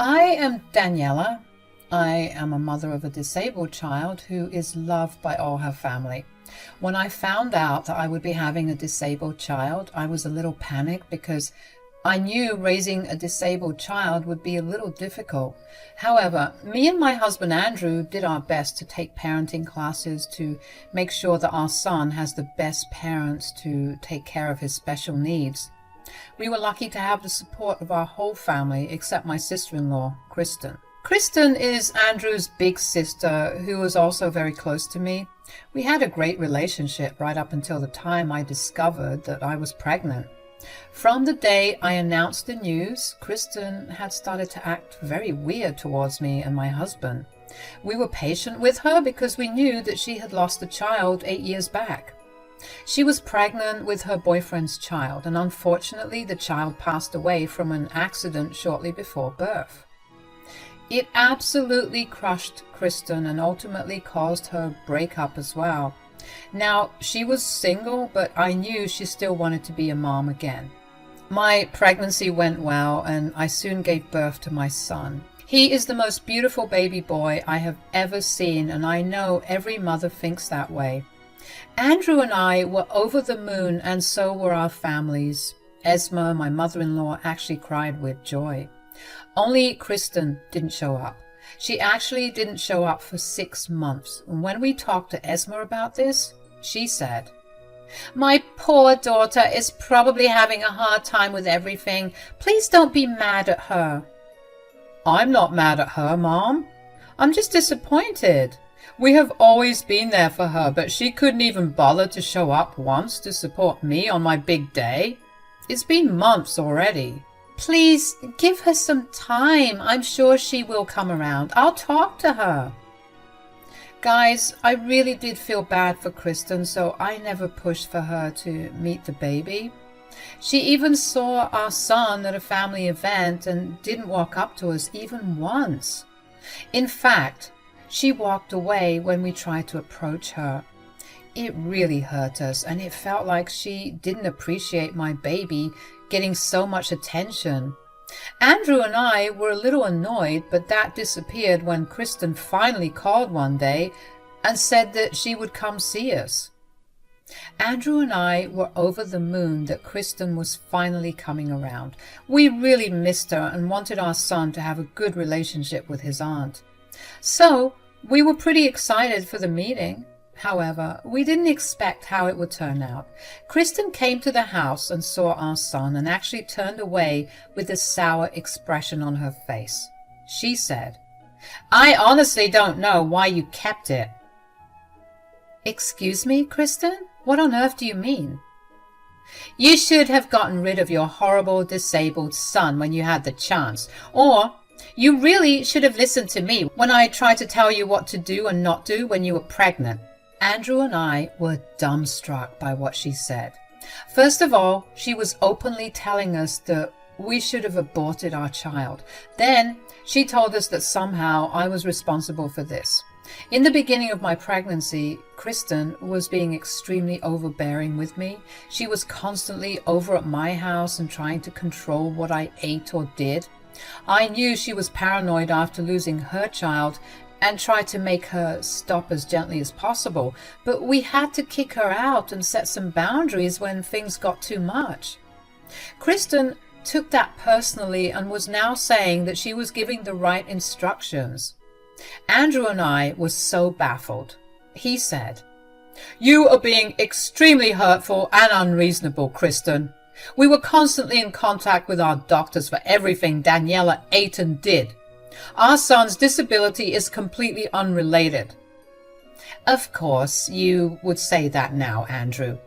I am Daniela. I am a mother of a disabled child who is loved by all her family. When I found out that I would be having a disabled child, I was a little panicked because I knew raising a disabled child would be a little difficult. However, me and my husband Andrew did our best to take parenting classes to make sure that our son has the best parents to take care of his special needs. We were lucky to have the support of our whole family except my sister-in-law, Kristen. Kristen is Andrew's big sister who was also very close to me. We had a great relationship right up until the time I discovered that I was pregnant. From the day I announced the news, Kristen had started to act very weird towards me and my husband. We were patient with her because we knew that she had lost a child 8 years back. She was pregnant with her boyfriend's child, and unfortunately the child passed away from an accident shortly before birth. It absolutely crushed Kristen and ultimately caused her breakup as well. Now, she was single, but I knew she still wanted to be a mom again. My pregnancy went well, and I soon gave birth to my son. He is the most beautiful baby boy I have ever seen, and I know every mother thinks that way. Andrew and I were over the moon, and so were our families. Esma, my mother-in-law, actually cried with joy. Only Kristen didn't show up. She actually didn't show up for 6 months. And when we talked to Esma about this, she said, "My poor daughter is probably having a hard time with everything. Please don't be mad at her." "I'm not mad at her, Mom. I'm just disappointed. We have always been there for her, but she couldn't even bother to show up once to support me on my big day. It's been months already." "Please give her some time. I'm sure she will come around. I'll talk to her." Guys, I really did feel bad for Kristen, so I never pushed for her to meet the baby. She even saw our son at a family event and didn't walk up to us even once. In fact, she walked away when we tried to approach her. It really hurt us, and it felt like she didn't appreciate my baby getting so much attention. Andrew and I were a little annoyed, but that disappeared when Kristen finally called one day and said that she would come see us. Andrew and I were over the moon that Kristen was finally coming around. We really missed her and wanted our son to have a good relationship with his aunt. So we were pretty excited for the meeting. However, we didn't expect how it would turn out. Kristen came to the house and saw our son and actually turned away with a sour expression on her face. She said, "I honestly don't know why you kept it." "Excuse me, Kristen? What on earth do you mean?" "You should have gotten rid of your horrible disabled son when you had the chance. Or you really should have listened to me when I tried to tell you what to do and not do when you were pregnant." Andrew and I were dumbstruck by what she said. First of all, she was openly telling us that we should have aborted our child. Then she told us that somehow I was responsible for this. In the beginning of my pregnancy, Kristen was being extremely overbearing with me. She was constantly over at my house and trying to control what I ate or did. I knew she was paranoid after losing her child and tried to make her stop as gently as possible, but we had to kick her out and set some boundaries when things got too much. Kristen took that personally and was now saying that she was giving the right instructions. Andrew and I were so baffled. He said, "You are being extremely hurtful and unreasonable, Kristen. We were constantly in contact with our doctors for everything Daniela ate and did. Our son's disability is completely unrelated." "Of course, you would say that now, Andrew.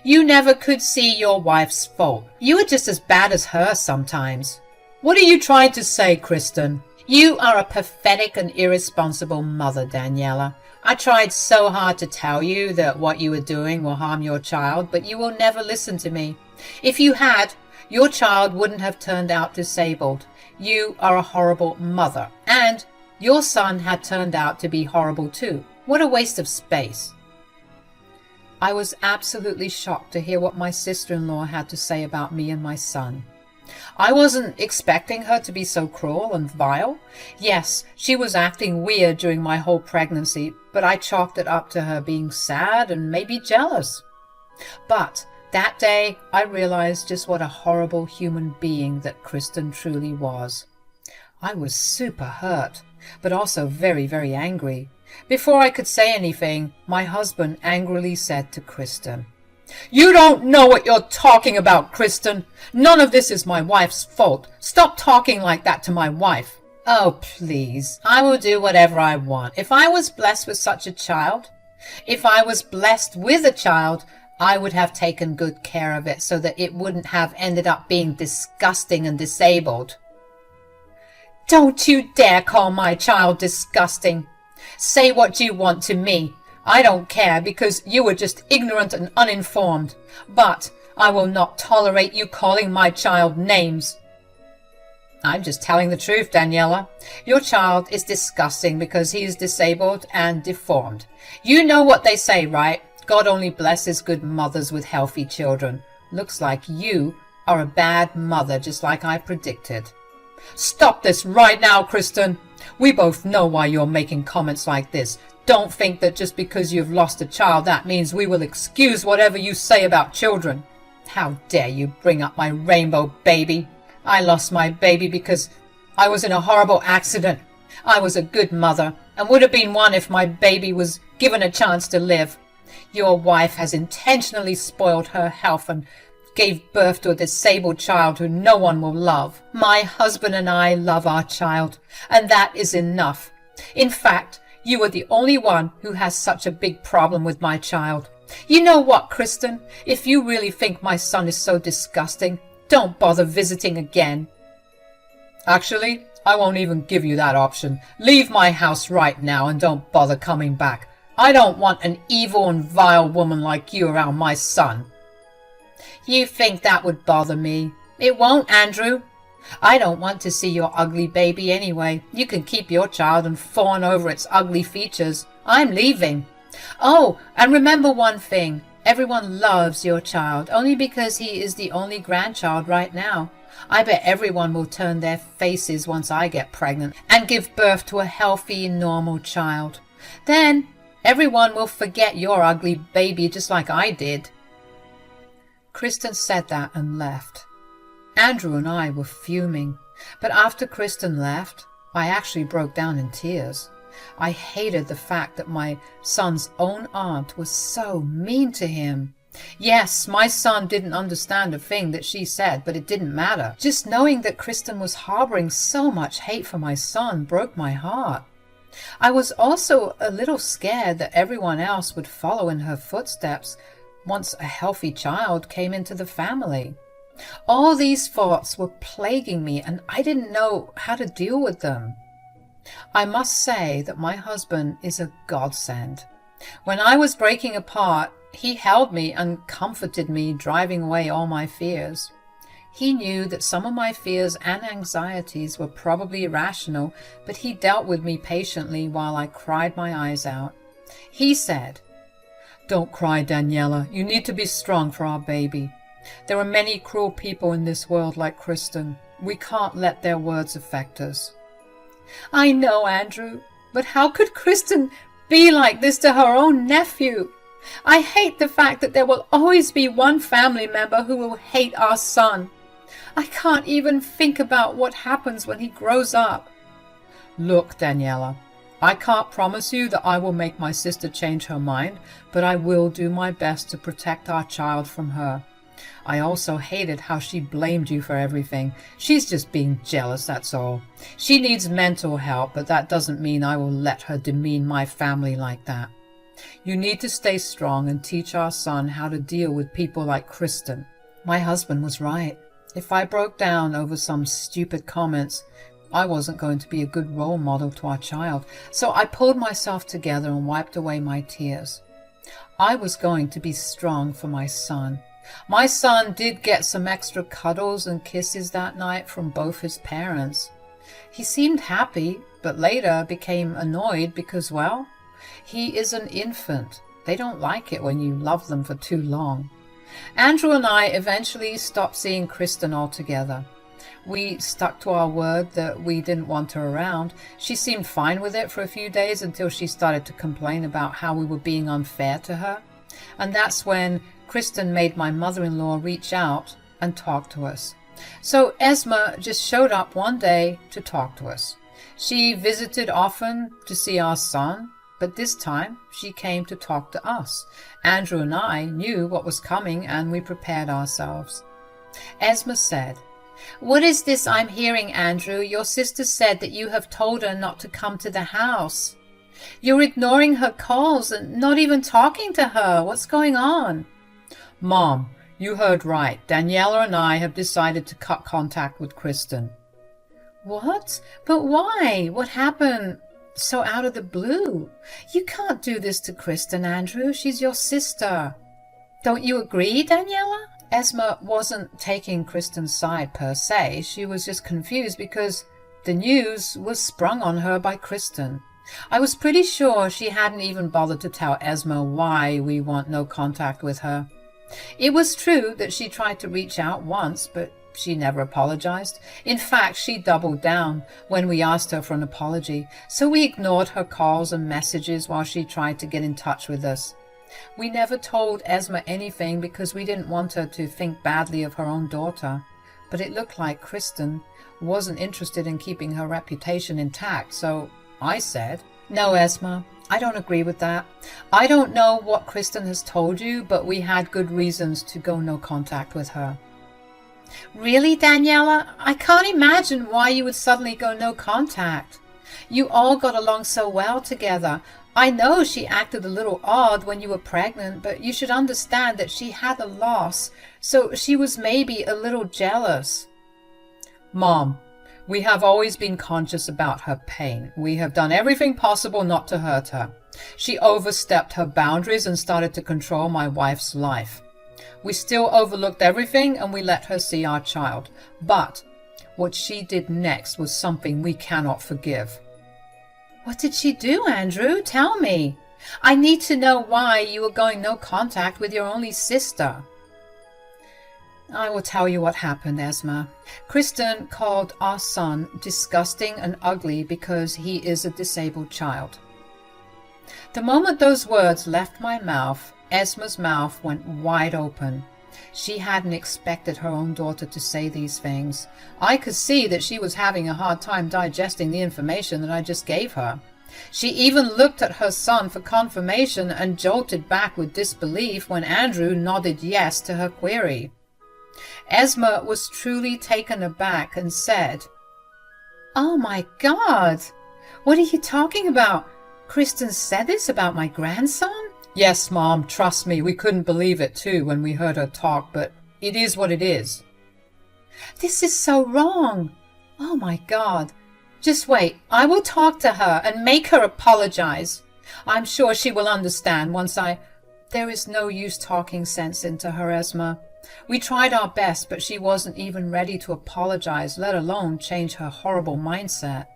You never could see your wife's fault. You are just as bad as her sometimes." "What are you trying to say, Kristen?" "You are a pathetic and irresponsible mother, Daniela. I tried so hard to tell you that what you were doing will harm your child, but you will never listen to me. If you had, your child wouldn't have turned out disabled. You are a horrible mother, and your son had turned out to be horrible too. What a waste of space." I was absolutely shocked to hear what my sister-in-law had to say about me and my son. I wasn't expecting her to be so cruel and vile. Yes, she was acting weird during my whole pregnancy, but I chalked it up to her being sad and maybe jealous. But that day, I realized just what a horrible human being that Kristen truly was. I was super hurt, but also very, very angry. Before I could say anything, my husband angrily said to Kristen, "You don't know what you're talking about, Kristen. None of this is my wife's fault. Stop talking like that to my wife." "Oh, please. I will do whatever I want. If I was blessed with such a child, I would have taken good care of it so that it wouldn't have ended up being disgusting and disabled." "Don't you dare call my child disgusting. Say what you want to me. I don't care because you were just ignorant and uninformed. But I will not tolerate you calling my child names." "I'm just telling the truth, Daniela. Your child is disgusting because he is disabled and deformed. You know what they say, right? God only blesses good mothers with healthy children. Looks like you are a bad mother, just like I predicted." "Stop this right now, Kristen. We both know why you're making comments like this. Don't think that just because you've lost a child, that means we will excuse whatever you say about children. How dare you bring up my rainbow baby? I lost my baby because I was in a horrible accident. I was a good mother and would have been one if my baby was given a chance to live. Your wife has intentionally spoiled her health and gave birth to a disabled child who no one will love. My husband and I love our child, and that is enough. In fact, you are the only one who has such a big problem with my child. You know what, Kristen? If you really think my son is so disgusting, don't bother visiting again." "Actually, I won't even give you that option. Leave my house right now and don't bother coming back. I don't want an evil and vile woman like you around my son." "You think that would bother me? It won't, Andrew. I don't want to see your ugly baby anyway. You can keep your child and fawn over its ugly features. I'm leaving. Oh, and remember one thing. Everyone loves your child only because he is the only grandchild right now. I bet everyone will turn their faces once I get pregnant and give birth to a healthy, normal child. Then everyone will forget your ugly baby just like I did." Kristen said that and left. Andrew and I were fuming, but after Kristen left, I actually broke down in tears. I hated the fact that my son's own aunt was so mean to him. Yes, my son didn't understand a thing that she said, but it didn't matter. Just knowing that Kristen was harboring so much hate for my son broke my heart. I was also a little scared that everyone else would follow in her footsteps once a healthy child came into the family. All these thoughts were plaguing me, and I didn't know how to deal with them. I must say that my husband is a godsend. When I was breaking apart, he held me and comforted me, driving away all my fears. He knew that some of my fears and anxieties were probably irrational, but he dealt with me patiently while I cried my eyes out. He said, "Don't cry, Daniela. You need to be strong for our baby. There are many cruel people in this world like Kristen. We can't let their words affect us." "I know, Andrew, but how could Kristen be like this to her own nephew? I hate the fact that there will always be one family member who will hate our son. I can't even think about what happens when he grows up." "Look, Daniela, I can't promise you that I will make my sister change her mind, but I will do my best to protect our child from her. I also hated how she blamed you for everything. She's just being jealous, that's all. She needs mental help, but that doesn't mean I will let her demean my family like that. You need to stay strong and teach our son how to deal with people like Kristen." My husband was right. If I broke down over some stupid comments, I wasn't going to be a good role model to our child, so I pulled myself together and wiped away my tears. I was going to be strong for my son. My son did get some extra cuddles and kisses that night from both his parents. He seemed happy, but later became annoyed because, well, he is an infant. They don't like it when you love them for too long. Andrew and I eventually stopped seeing Kristen altogether. We stuck to our word that we didn't want her around. She seemed fine with it for a few days until she started to complain about how we were being unfair to her. And that's when Kristen made my mother-in-law reach out and talk to us. So Esma just showed up one day to talk to us. She visited often to see our son, but this time she came to talk to us. Andrew and I knew what was coming and we prepared ourselves. Esma said, "What is this I'm hearing, Andrew? Your sister said that you have told her not to come to the house. You're ignoring her calls and not even talking to her. What's going on?" "Mom, you heard right. Daniela and I have decided to cut contact with Kristen." "What? But why? What happened so out of the blue? You can't do this to Kristen, Andrew. She's your sister. Don't you agree, Daniela?" Esma wasn't taking Kristen's side per se. She was just confused because the news was sprung on her by Kristen. I was pretty sure she hadn't even bothered to tell Esma why we want no contact with her. It was true that she tried to reach out once, but she never apologized. In fact, she doubled down when we asked her for an apology, so we ignored her calls and messages while she tried to get in touch with us. We never told Esma anything because we didn't want her to think badly of her own daughter, but it looked like Kristen wasn't interested in keeping her reputation intact, so I said, "No, Esma, I don't agree with that. I don't know what Kristen has told you, but we had good reasons to go no contact with her." "Really, Daniela? I can't imagine why you would suddenly go no contact. You all got along so well together. I know she acted a little odd when you were pregnant, but you should understand that she had a loss, so she was maybe a little jealous." "Mom, we have always been conscious about her pain. We have done everything possible not to hurt her. She overstepped her boundaries and started to control my wife's life. We still overlooked everything and we let her see our child. But what she did next was something we cannot forgive." "What did she do, Andrew? Tell me. I need to know why you were going no contact with your only sister." "I will tell you what happened, Esma. Kristen called our son disgusting and ugly because he is a disabled child." The moment those words left my mouth, Esma's mouth went wide open. She hadn't expected her own daughter to say these things. I could see that she was having a hard time digesting the information that I just gave her. She even looked at her son for confirmation and jolted back with disbelief when Andrew nodded yes to her query. Esma was truly taken aback and said, "Oh my God! What are you talking about? Kristen said this about my grandson?" "Yes, Mom, trust me, we couldn't believe it too when we heard her talk, but it is what it is." "This is so wrong. Oh my God. Just wait. I will talk to her and make her apologize. I'm sure she will understand once There is no use talking sense into her, Esma. We tried our best, but she wasn't even ready to apologize, let alone change her horrible mindset."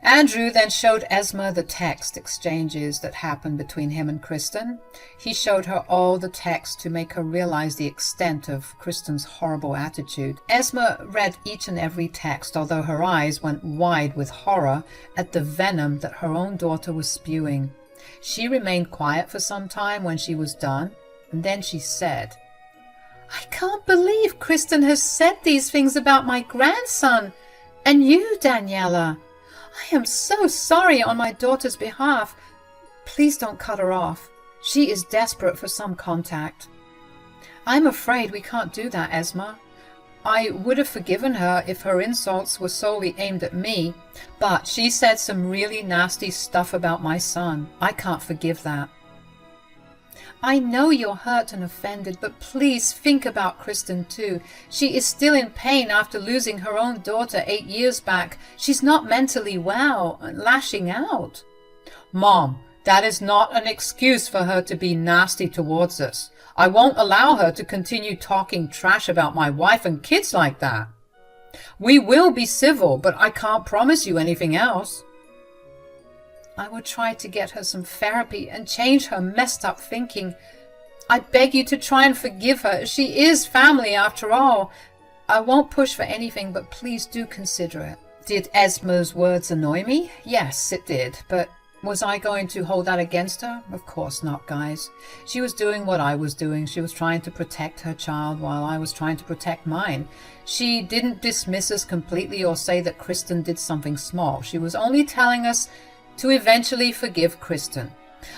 Andrew then showed Esma the text exchanges that happened between him and Kristen. He showed her all the text to make her realize the extent of Kristen's horrible attitude. Esma read each and every text, although her eyes went wide with horror at the venom that her own daughter was spewing. She remained quiet for some time when she was done, and then she said, "I can't believe Kristen has said these things about my grandson and you, Daniela. I am so sorry on my daughter's behalf. Please don't cut her off. She is desperate for some contact." "I'm afraid we can't do that, Esma. I would have forgiven her if her insults were solely aimed at me, but she said some really nasty stuff about my son. I can't forgive that." "I know you're hurt and offended, but please think about Kristen too. She is still in pain after losing her own daughter 8 years back. She's not mentally well and lashing out." "Mom, that is not an excuse for her to be nasty towards us. I won't allow her to continue talking trash about my wife and kids like that. We will be civil, but I can't promise you anything else." "I will try to get her some therapy and change her messed up thinking. I beg you to try and forgive her. She is family after all. I won't push for anything, but please do consider it. Did Esma's words annoy me? Yes, it did, but was I going to hold that against her? Of course not, guys. She was doing what I was doing. She was trying to protect her child while I was trying to protect mine. She didn't dismiss us completely or say that Kristen did something small. She was only telling us to eventually forgive Kristen.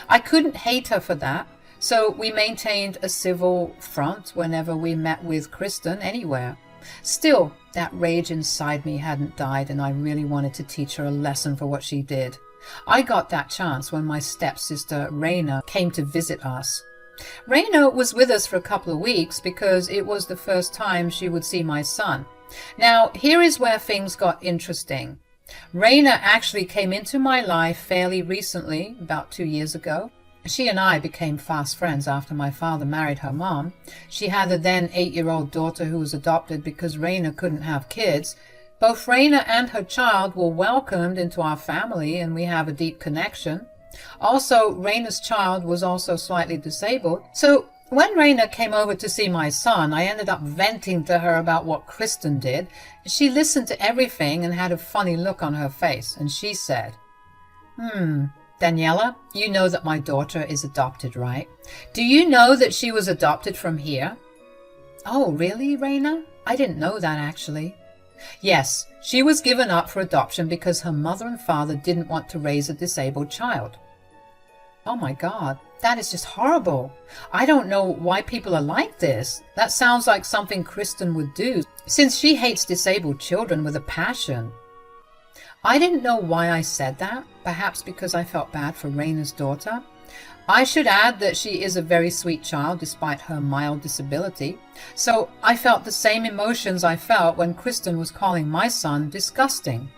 I couldn't hate her for that, so we maintained a civil front whenever we met with Kristen anywhere. Still, that rage inside me hadn't died, and I really wanted to teach her a lesson for what she did. I got that chance when my stepsister Raina came to visit us. Raina was with us for a couple of weeks because it was the first time she would see my son. Now, here is where things got interesting. Raina actually came into my life fairly recently, about 2 years ago. She and I became fast friends after my father married her mom. She had a then 8-year-old daughter who was adopted because Raina couldn't have kids. Both Raina and her child were welcomed into our family, and we have a deep connection. Also, Raina's child was also slightly disabled. So when Raina came over to see my son, I ended up venting to her about what Kristen did. She listened to everything and had a funny look on her face, and she said, Daniela, you know that my daughter is adopted, right? Do you know that she was adopted from here? Oh, really, Raina? I didn't know that, actually. Yes, she was given up for adoption because her mother and father didn't want to raise a disabled child. Oh my God, that is just horrible. I don't know why people are like this. That sounds like something Kristen would do, since she hates disabled children with a passion. I didn't know why I said that, perhaps because I felt bad for Raina's daughter. I should add that she is a very sweet child despite her mild disability, so I felt the same emotions I felt when Kristen was calling my son disgusting.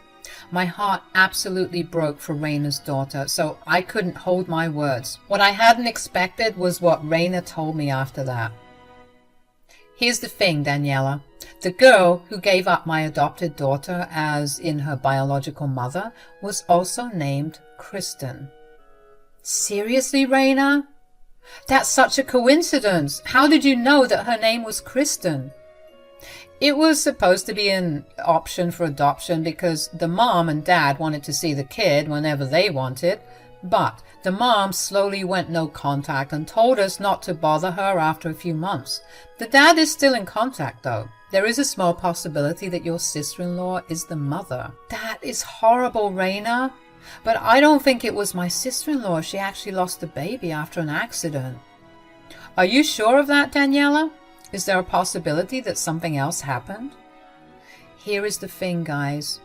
My heart absolutely broke for Raina's daughter, so I couldn't hold my words. What I hadn't expected was what Raina told me after that. Here's the thing, Daniela. The girl who gave up my adopted daughter, as in her biological mother, was also named Kristen. Seriously, Raina? That's such a coincidence. How did you know that her name was Kristen? It was supposed to be an option for adoption because the mom and dad wanted to see the kid whenever they wanted, but the mom slowly went no contact and told us not to bother her after a few months. The dad is still in contact, though. There is a small possibility that your sister-in-law is the mother. That is horrible, Raina. But I don't think it was my sister-in-law. She actually lost the baby after an accident. Are you sure of that, Daniela? Is there a possibility that something else happened? Here is the thing, guys.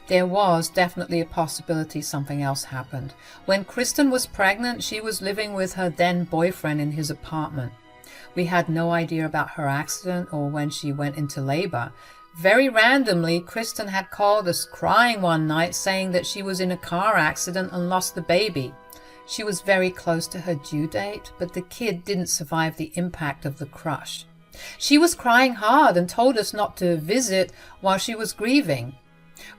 There was definitely a possibility something else happened. When Kristen was pregnant, she was living with her then boyfriend in his apartment. We had no idea about her accident or when she went into labor. Very randomly, Kristen had called us crying one night saying that she was in a car accident and lost the baby. She was very close to her due date, but the kid didn't survive the impact of the crush. She was crying hard and told us not to visit while she was grieving.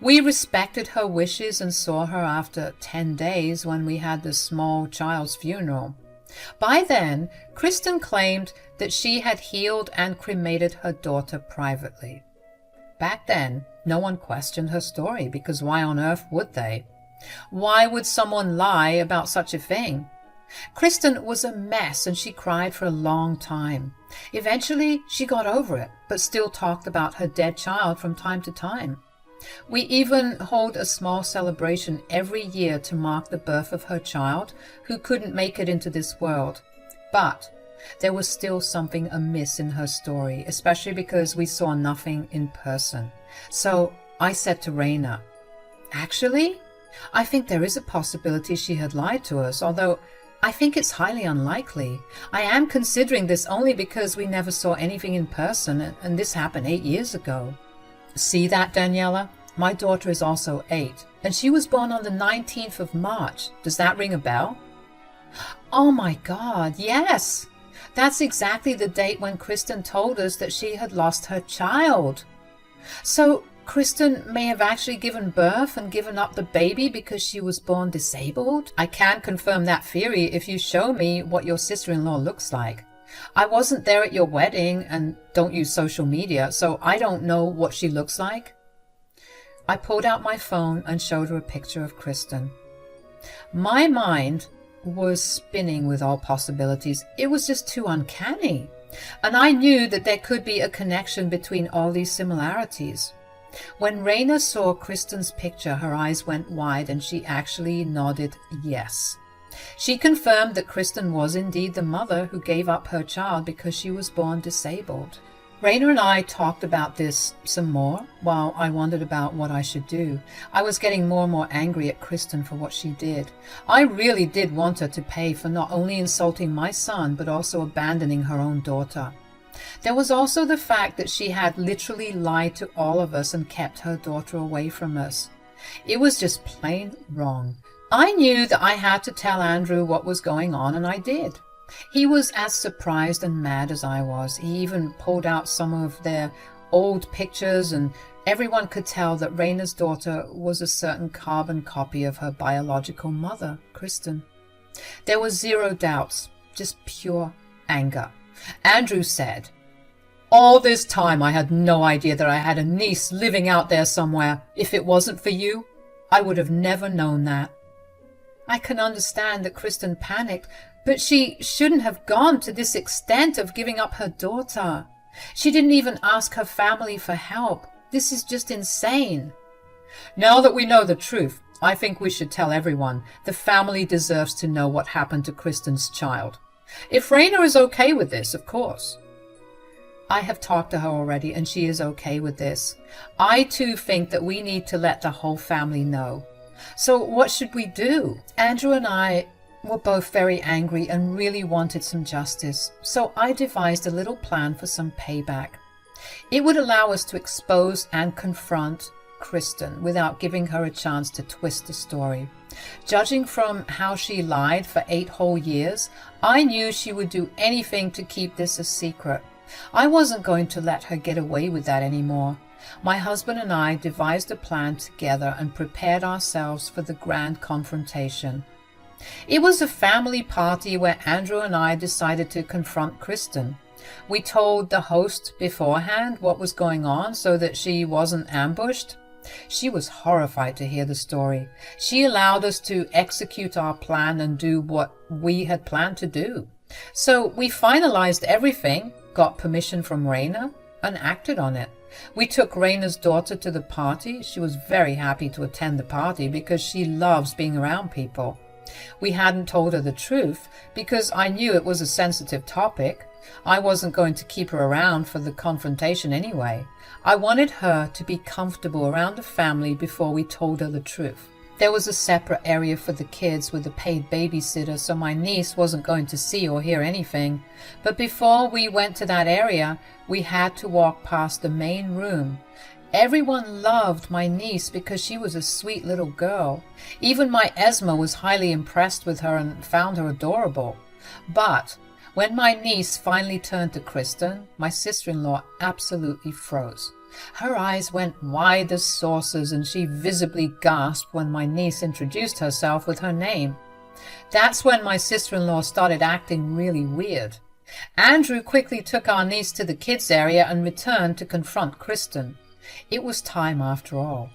We respected her wishes and saw her after 10 days when we had the small child's funeral. By then, Kristen claimed that she had healed and cremated her daughter privately. Back then, no one questioned her story because why on earth would they? Why would someone lie about such a thing? Kristen was a mess and she cried for a long time. Eventually, she got over it, but still talked about her dead child from time to time. We even hold a small celebration every year to mark the birth of her child, who couldn't make it into this world. But there was still something amiss in her story, especially because we saw nothing in person. So I said to Raina, actually, I think there is a possibility she had lied to us, although I think it's highly unlikely. I am considering this only because we never saw anything in person, and this happened 8 years ago. See that, Daniela? My daughter is also 8, and she was born on the 19th of March. Does that ring a bell? Oh my God, yes! That's exactly the date when Kristen told us that she had lost her child. So Kristen may have actually given birth and given up the baby because she was born disabled? I can confirm that theory if you show me what your sister-in-law looks like. I wasn't there at your wedding and don't use social media, so I don't know what she looks like. I pulled out my phone and showed her a picture of Kristen. My mind was spinning with all possibilities. It was just too uncanny. And I knew that there could be a connection between all these similarities. When Raina saw Kristen's picture, her eyes went wide and she actually nodded yes. She confirmed that Kristen was indeed the mother who gave up her child because she was born disabled. Raina and I talked about this some more while I wondered about what I should do. I was getting more and more angry at Kristen for what she did. I really did want her to pay for not only insulting my son, but also abandoning her own daughter. There was also the fact that she had literally lied to all of us and kept her daughter away from us. It was just plain wrong. I knew that I had to tell Andrew what was going on, and I did. He was as surprised and mad as I was. He even pulled out some of their old pictures, and everyone could tell that Raina's daughter was a certain carbon copy of her biological mother, Kristen. There was zero doubts, just pure anger. Andrew said, "All this time I had no idea that I had a niece living out there somewhere. If it wasn't for you, I would have never known that." I can understand that Kristen panicked, but she shouldn't have gone to this extent of giving up her daughter. She didn't even ask her family for help. This is just insane. Now that we know the truth, I think we should tell everyone. The family deserves to know what happened to Kristen's child. If Raina is okay with this, of course. I have talked to her already, and she is okay with this. I too think that we need to let the whole family know. So what should we do? Andrew and I were both very angry and really wanted some justice, so I devised a little plan for some payback. It would allow us to expose and confront Kristen without giving her a chance to twist the story. Judging from how she lied for 8 whole years, I knew she would do anything to keep this a secret. I wasn't going to let her get away with that anymore. My husband and I devised a plan together and prepared ourselves for the grand confrontation. It was a family party where Andrew and I decided to confront Kristen. We told the host beforehand what was going on so that she wasn't ambushed. She was horrified to hear the story. She allowed us to execute our plan and do what we had planned to do. So we finalized everything, got permission from Raina, and acted on it. We took Raina's daughter to the party. She was very happy to attend the party because she loves being around people. We hadn't told her the truth because I knew it was a sensitive topic. I wasn't going to keep her around for the confrontation anyway. I wanted her to be comfortable around the family before we told her the truth. There was a separate area for the kids with a paid babysitter, so my niece wasn't going to see or hear anything. But before we went to that area, we had to walk past the main room. Everyone loved my niece because she was a sweet little girl. Even my Esma was highly impressed with her and found her adorable. But when my niece finally turned to Kristen, my sister-in-law absolutely froze. Her eyes went wide as saucers and she visibly gasped when my niece introduced herself with her name. That's when my sister-in-law started acting really weird. Andrew quickly took our niece to the kids' area and returned to confront Kristen. It was time after all.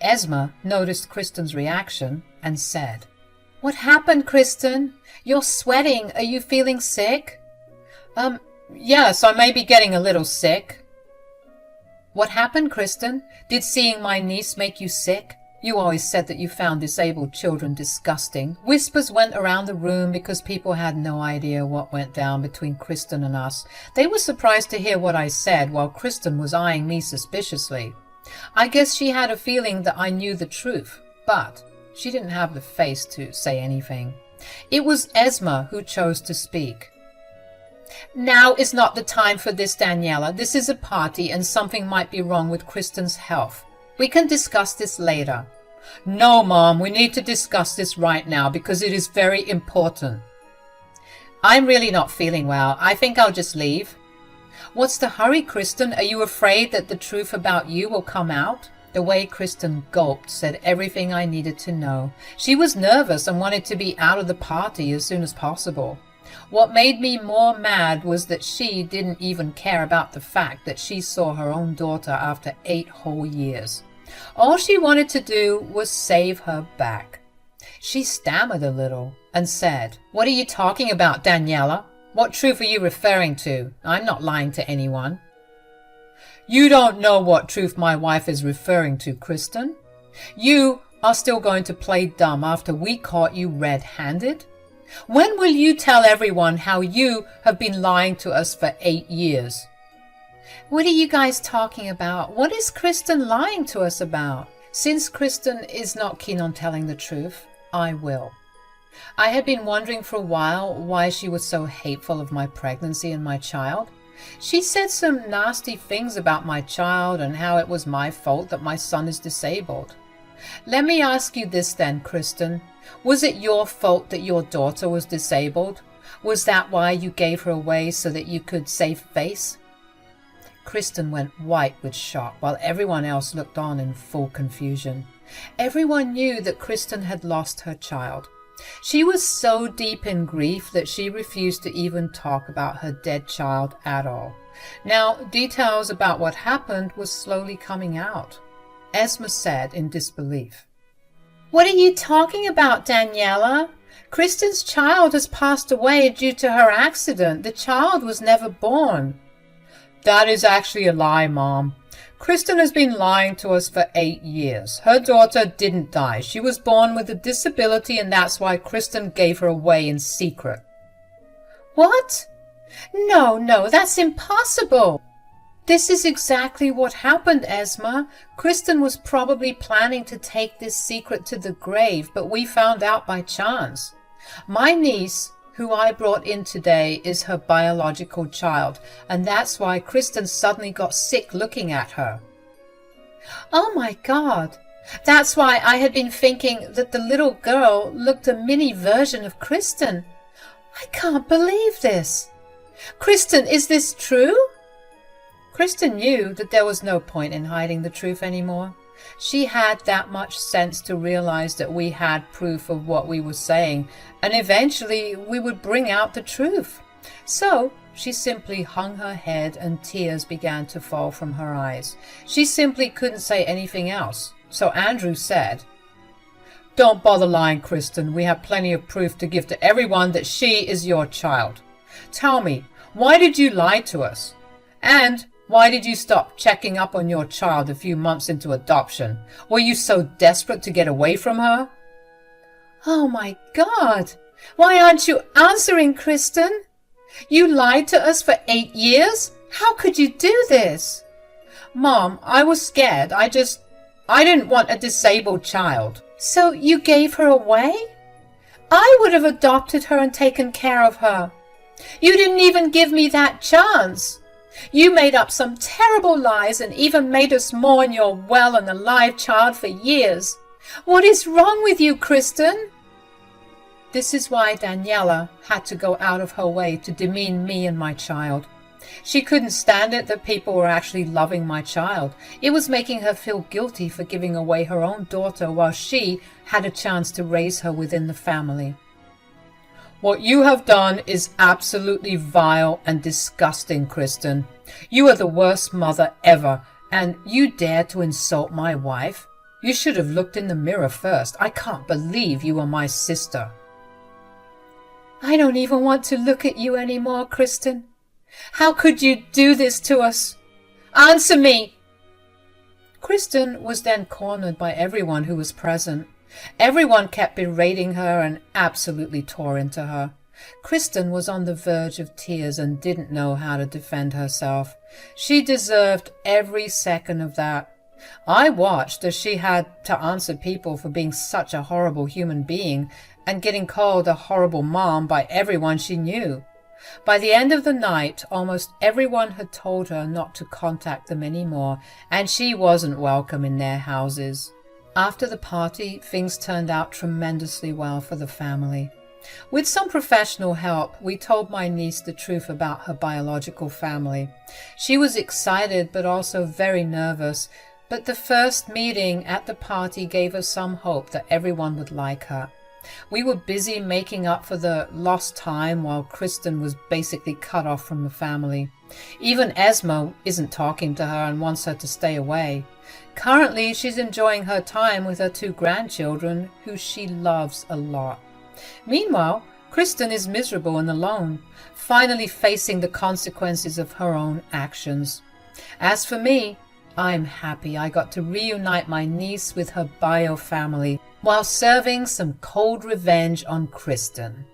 Esma noticed Kristen's reaction and said, "What happened, Kristen? You're sweating. Are you feeling sick?" Yes, I may be getting a little sick." "What happened, Kristen? Did seeing my niece make you sick? You always said that you found disabled children disgusting." Whispers went around the room because people had no idea what went down between Kristen and us. They were surprised to hear what I said while Kristen was eyeing me suspiciously. I guess she had a feeling that I knew the truth, but she didn't have the face to say anything. It was Esma who chose to speak. "Now is not the time for this, Daniela. This is a party and something might be wrong with Kristen's health. We can discuss this later." "No, Mom, we need to discuss this right now because it is very important." "I'm really not feeling well. I think I'll just leave." "What's the hurry, Kristen? Are you afraid that the truth about you will come out?" The way Kristen gulped said everything I needed to know. She was nervous and wanted to be out of the party as soon as possible. What made me more mad was that she didn't even care about the fact that she saw her own daughter after 8 whole years. All she wanted to do was save her back. She stammered a little and said, "What are you talking about, Daniela? What truth are you referring to? I'm not lying to anyone." "You don't know what truth my wife is referring to, Kristen. You are still going to play dumb after we caught you red-handed? When will you tell everyone how you have been lying to us for 8 years? What are you guys talking about? What is Kristen lying to us about? Since Kristen is not keen on telling the truth, I will. I had been wondering for a while why she was so hateful of my pregnancy and my child. She said some nasty things about my child and how it was my fault that my son is disabled. Let me ask you this then, Kristen. Was it your fault that your daughter was disabled? Was that why you gave her away so that you could save face?" Kristen went white with shock while everyone else looked on in full confusion. Everyone knew that Kristen had lost her child. She was so deep in grief that she refused to even talk about her dead child at all. Now, details about what happened were slowly coming out. Esma said in disbelief, "What are you talking about, Daniela? Kristen's child has passed away due to her accident. The child was never born." "That is actually a lie, Mom. Kristen has been lying to us for 8 years. Her daughter didn't die. She was born with a disability, and that's why Kristen gave her away in secret." "What? No, that's impossible." "This is exactly what happened, Esma. Kristen was probably planning to take this secret to the grave, but we found out by chance. My niece, who I brought in today, is her biological child, and that's why Kristen suddenly got sick looking at her." "Oh my God. That's why I had been thinking that the little girl looked a mini version of Kristen. I can't believe this. Kristen, is this true?" Kristen knew that there was no point in hiding the truth anymore. She had that much sense to realize that we had proof of what we were saying, and eventually we would bring out the truth. So she simply hung her head and tears began to fall from her eyes. She simply couldn't say anything else. So Andrew said, "Don't bother lying, Kristen. We have plenty of proof to give to everyone that she is your child. Tell me, why did you lie to us? And why did you stop checking up on your child a few months into adoption? Were you so desperate to get away from her?" "Oh my God. Why aren't you answering, Kristen? You lied to us for 8 years? How could you do this?" "Mom, I was scared. I didn't want a disabled child." "So you gave her away? I would have adopted her and taken care of her. You didn't even give me that chance. You made up some terrible lies and even made us mourn your well and alive child for years. What is wrong with you, Kristen?" This is why Daniela had to go out of her way to demean me and my child. She couldn't stand it that people were actually loving my child. It was making her feel guilty for giving away her own daughter while she had a chance to raise her within the family. "What you have done is absolutely vile and disgusting, Kristen. You are the worst mother ever, and you dare to insult my wife? You should have looked in the mirror first. I can't believe you are my sister." "I don't even want to look at you anymore, Kristen. How could you do this to us? Answer me!" Kristen was then cornered by everyone who was present. Everyone kept berating her and absolutely tore into her. Kristen was on the verge of tears and didn't know how to defend herself. She deserved every second of that. I watched as she had to answer people for being such a horrible human being and getting called a horrible mom by everyone she knew. By the end of the night, almost everyone had told her not to contact them anymore, and she wasn't welcome in their houses. After the party, things turned out tremendously well for the family. With some professional help, we told my niece the truth about her biological family. She was excited but also very nervous, but the first meeting at the party gave us some hope that everyone would like her. We were busy making up for the lost time while Kristen was basically cut off from the family. Even Esmo isn't talking to her and wants her to stay away. Currently, she's enjoying her time with her 2 grandchildren, who she loves a lot. Meanwhile, Kristen is miserable and alone, finally facing the consequences of her own actions. As for me, I'm happy I got to reunite my niece with her bio family while serving some cold revenge on Kristen.